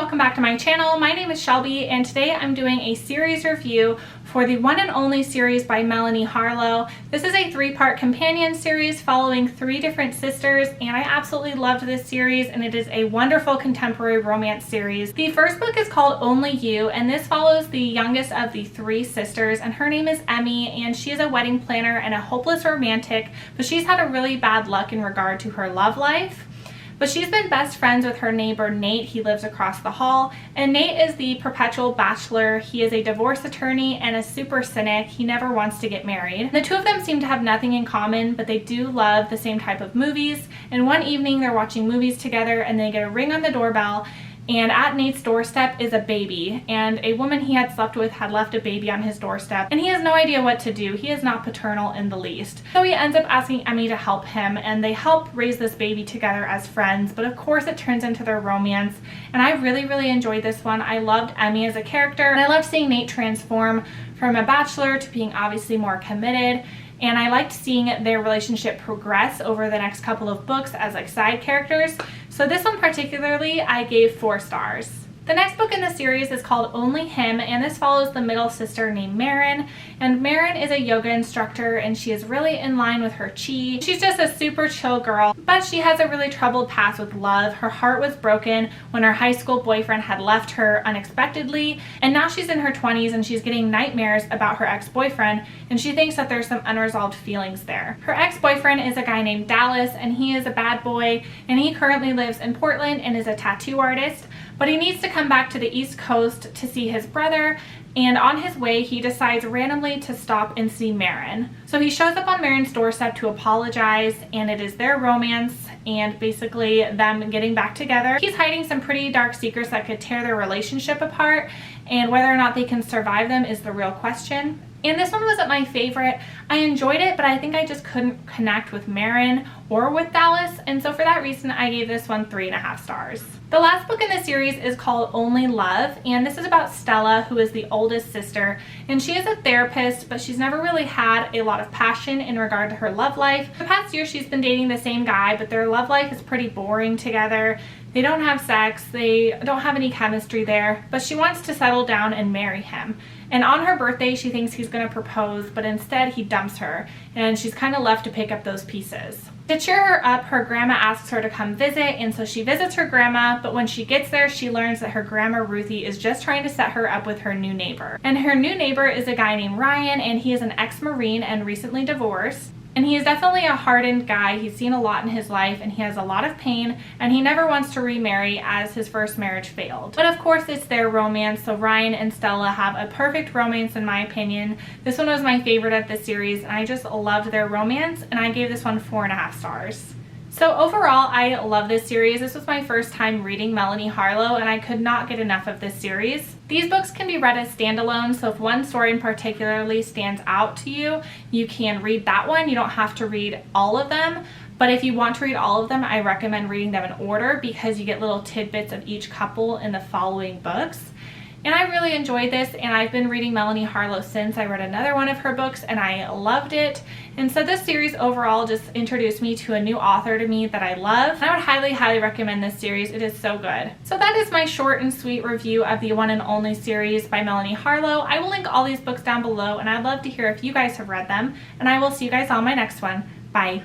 welcome back to my channel. My name is Shelby and today I'm doing a series review for the one and only series by Melanie Harlow. This is a three-part companion series following three different sisters, and I absolutely loved this series, and it is a wonderful contemporary romance series. The first book is called Only You, and this follows the youngest of the three sisters, and her name is Emmy, and she is a wedding planner and a hopeless romantic, but she's had a really bad luck in regard to her love life. But she's been best friends with her neighbor Nate. He lives across the hall, and Nate is the perpetual bachelor. He is a divorce attorney and a super cynic. He never wants to get married. The two of them seem to have nothing in common, but they do love the same type of movies. And one evening they're watching movies together and they get a ring on the doorbell, and at Nate's doorstep is a baby, and a woman he had slept with had left a baby on his doorstep, and he has no idea what to do. He is not paternal in the least. So he ends up asking Emmy to help him, and they help raise this baby together as friends, but of course it turns into their romance, and I really enjoyed this one. I loved Emmy as a character, and I loved seeing Nate transform from a bachelor to being obviously more committed. And I liked seeing their relationship progress over the next couple of books as like side characters. So this one particularly, I gave 4 stars. The next book in the series is called Only Him, and this follows the middle sister named Marin. And Marin is a yoga instructor, and she is really in line with her chi. She's just a super chill girl, but she has a really troubled past with love. Her heart was broken when her high school boyfriend had left her unexpectedly, and now she's in her 20s and she's getting nightmares about her ex-boyfriend, and she thinks that there's some unresolved feelings there. Her ex-boyfriend is a guy named Dallas, and he is a bad boy, and he currently lives in Portland and is a tattoo artist. But he needs to come back to the East Coast to see his brother, and on his way he decides randomly to stop and see Marin. So he shows up on Marin's doorstep to apologize, and it is their romance and basically them getting back together. He's hiding some pretty dark secrets that could tear their relationship apart, and whether or not they can survive them is the real question. And this one wasn't my favorite. I enjoyed it, but I think I just couldn't connect with Marin or with Dallas, and so for that reason I gave this one 3.5 stars. The last book in the series is called Only Love, and this is about Stella, who is the oldest sister, and she is a therapist, but she's never really had a lot of passion in regard to her love life. The past year she's been dating the same guy, but their love life is pretty boring together. They don't have sex, they don't have any chemistry there, but she wants to settle down and marry him. And on her birthday, she thinks he's going to propose, but instead he dumps her, and she's kind of left to pick up those pieces. To cheer her up, her grandma asks her to come visit, and so she visits her grandma, but when she gets there, she learns that her grandma Ruthie is just trying to set her up with her new neighbor. And her new neighbor is a guy named Ryan, and he is an ex-Marine and recently divorced. And he is definitely a hardened guy. He's seen a lot in his life, and he has a lot of pain, and he never wants to remarry as his first marriage failed. But of course it's their romance, so Ryan and Stella have a perfect romance in my opinion. This one was my favorite of the series, and I just loved their romance, and I gave this one 4.5 stars. So overall, I love this series. This was my first time reading Melanie Harlow, and I could not get enough of this series. These books can be read as standalone, so if one story in particularly stands out to you, you can read that one. You don't have to read all of them, but if you want to read all of them, I recommend reading them in order because you get little tidbits of each couple in the following books. And I really enjoyed this, and I've been reading Melanie Harlow since. I read another one of her books and I loved it. And so this series overall just introduced me to a new author to me that I love. And I would highly recommend this series. It is so good. So that is my short and sweet review of the one and only series by Melanie Harlow. I will link all these books down below, and I'd love to hear if you guys have read them. And I will see you guys on my next one. Bye.